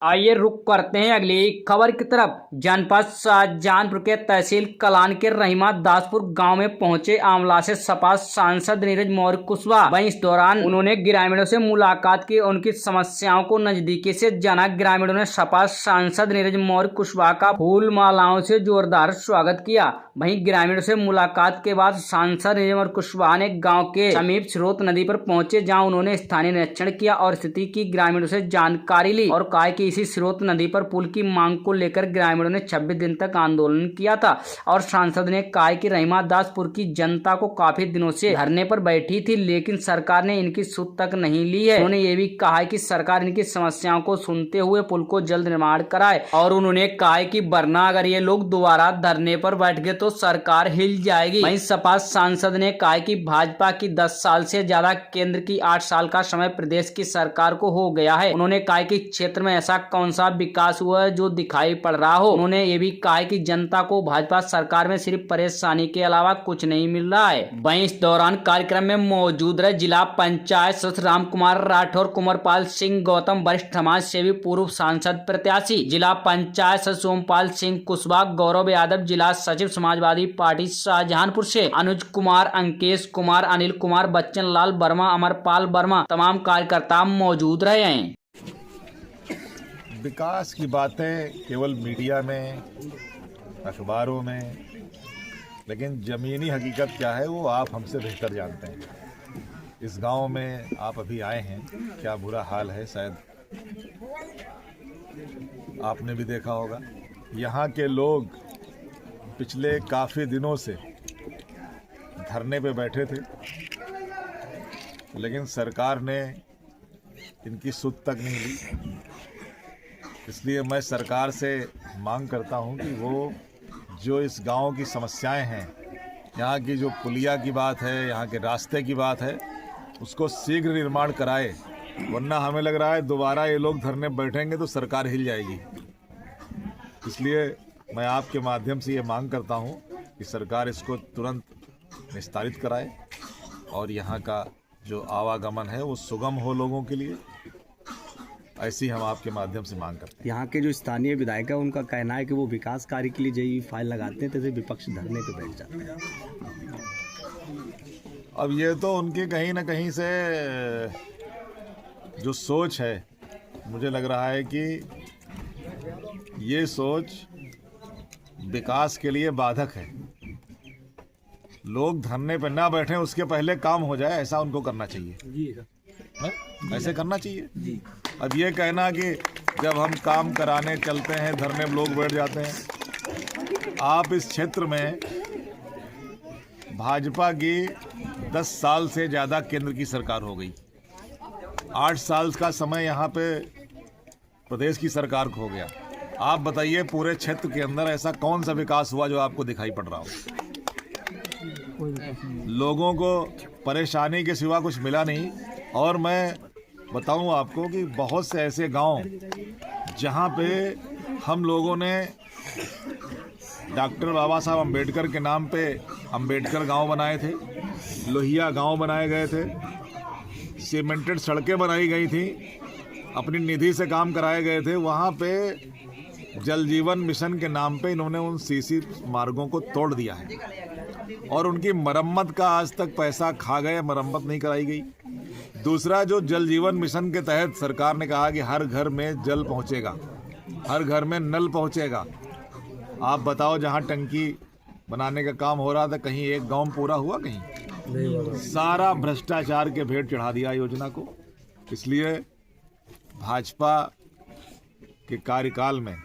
आइए रुक करते हैं अगली खबर की तरफ। जनपद शाहजहांपुर के तहसील कलान के रहीमा दासपुर गांव में पहुंचे आमला से सपा सांसद नीरज मौर्य कुशवाहा। वहीं इस दौरान उन्होंने ग्रामीणों से मुलाकात की, उनकी समस्याओं को नजदीकी से जाना। ग्रामीणों ने सपा सांसद नीरज मौर्य कुशवाहा का फूल मालाओं से जोरदार स्वागत किया। वहीं ग्रामीणों से मुलाकात के बाद सांसद नीरज मौर्य कुशवाहा ने गाँव के समीप स्रोत नदी पर पहुंचे, जहाँ उन्होंने स्थानीय निरीक्षण किया और स्थिति की ग्रामीणों से जानकारी ली और कहा कि इसी स्रोत नदी पर पुल की मांग को लेकर ग्रामीणों ने 26 दिन तक आंदोलन किया था। और सांसद ने कहा कि रहीमा दासपुर की जनता को काफी दिनों से धरने पर बैठी थी, लेकिन सरकार ने इनकी सुध तक नहीं ली है। उन्होंने ये भी कहा कि सरकार इनकी समस्याओं को सुनते हुए पुल को जल्द निर्माण कराए। और उन्होंने कहा कि वरना अगर ये लोग दोबारा धरने पर बैठ गए तो सरकार हिल जाएगी। वहीं सपा सांसद ने कहा कि भाजपा की 10 साल से ज्यादा, केंद्र की 8 साल का समय प्रदेश की सरकार को हो गया है। उन्होंने कहा कि क्षेत्र में ऐसा कौन सा विकास हुआ है जो दिखाई पड़ रहा हो। उन्होंने ये भी कहा कि जनता को भाजपा सरकार में सिर्फ परेशानी के अलावा कुछ नहीं मिल रहा है। वहीं इस दौरान कार्यक्रम में मौजूद रहे जिला पंचायत सदस्य राम कुमार राठौर, कुंवरपाल सिंह गौतम, वरिष्ठ समाज सेवी, पूर्व सांसद प्रत्याशी, जिला पंचायत सदस्य सोमपाल सिंह कुशवाहा, गौरव यादव, जिला सचिव समाजवादी पार्टी शाहजहांपुर से अनुज कुमार, अंकेश कुमार, अनिल कुमार, बच्चन लाल वर्मा, अमरपाल वर्मा, तमाम कार्यकर्ता मौजूद रहे हैं। विकास की बातें केवल मीडिया में, अखबारों में, लेकिन ज़मीनी हकीकत क्या है वो आप हमसे बेहतर जानते हैं। इस गांव में आप अभी आए हैं, क्या बुरा हाल है शायद आपने भी देखा होगा। यहाँ के लोग पिछले काफ़ी दिनों से धरने पे बैठे थे, लेकिन सरकार ने इनकी सुध तक नहीं ली। इसलिए मैं सरकार से मांग करता हूं कि वो जो इस गांव की समस्याएं हैं, यहाँ की जो पुलिया की बात है, यहाँ के रास्ते की बात है, उसको शीघ्र निर्माण कराए। वरना हमें लग रहा है दोबारा ये लोग धरने बैठेंगे तो सरकार हिल जाएगी। इसलिए मैं आपके माध्यम से ये मांग करता हूं कि सरकार इसको तुरंत निस्तारित कराए और यहाँ का जो आवागमन है वो सुगम हो लोगों के लिए। ऐसी हम आपके माध्यम से मांग करते हैं। यहाँ के जो स्थानीय विधायक है उनका कहना है कि वो विकास कार्य के लिए जई फाइल लगाते हैं, तैसे विपक्ष धरने पे बैठ जाते हैं। अब ये तो उनकी कहीं ना कहीं से जो सोच है, मुझे लग रहा है कि ये सोच विकास के लिए बाधक है। लोग धरने पे ना बैठे, उसके पहले काम हो जाए, ऐसा उनको करना चाहिए। ऐसे करना चाहिए। अब ये कहना कि जब हम काम कराने चलते हैं धरने में लोग बैठ जाते हैं। आप इस क्षेत्र में भाजपा की 10 साल से ज़्यादा केंद्र की सरकार हो गई। 8 साल का समय यहाँ पे प्रदेश की सरकार को हो गया। आप बताइए पूरे क्षेत्र के अंदर ऐसा कौन सा विकास हुआ जो आपको दिखाई पड़ रहा हो? लोगों को परेशानी के सिवा कुछ मिला नहीं। और मैं बताऊं आपको कि बहुत से ऐसे गांव जहां पे हम लोगों ने डॉक्टर बाबा साहब अम्बेडकर के नाम पे अम्बेडकर गांव बनाए थे, लोहिया गांव बनाए गए थे, सीमेंटेड सड़कें बनाई गई थी, अपनी निधि से काम कराए गए थे। वहां पे जल जीवन मिशन के नाम पे इन्होंने उन सीसी मार्गों को तोड़ दिया है और उनकी मरम्मत का आज तक पैसा खा गए, मरम्मत नहीं कराई गई। दूसरा, जो जल जीवन मिशन के तहत सरकार ने कहा कि हर घर में जल पहुंचेगा, हर घर में नल पहुंचेगा। आप बताओ, जहां टंकी बनाने का काम हो रहा था कहीं एक गांव पूरा हुआ? कहीं। सारा भ्रष्टाचार के भेंट चढ़ा दिया योजना को। इसलिए भाजपा के कार्यकाल में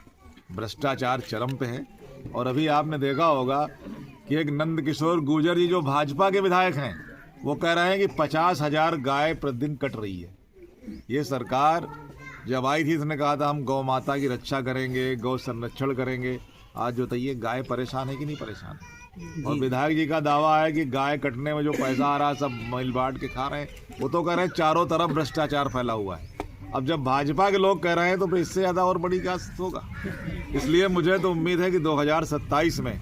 भ्रष्टाचार चरम पे है। और अभी आपने देखा होगा कि एक नंद किशोर गुर्जर जी जो भाजपा के विधायक हैं, वो कह रहे हैं कि 50,000 गाय प्रतिदिन कट रही है। ये सरकार जब आई थी उसने कहा था हम गौ माता की रक्षा करेंगे, गौ संरक्षण करेंगे। आज बताइए गाय परेशान है कि नहीं परेशान है? और विधायक जी का दावा है कि गाय कटने में जो पैसा आ रहा है सब मिल बांट के खा रहे हैं। वो तो कह रहे हैं चारों तरफ भ्रष्टाचार फैला हुआ है। अब जब भाजपा के लोग कह रहे हैं तो फिर इससे ज़्यादा और बड़ी क्या होगा? इसलिए मुझे तो उम्मीद है कि 2027 में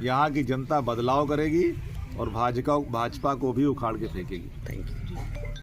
यहाँ की जनता बदलाव करेगी और भाजपा को भी उखाड़ के फेंकेगी। Thank you.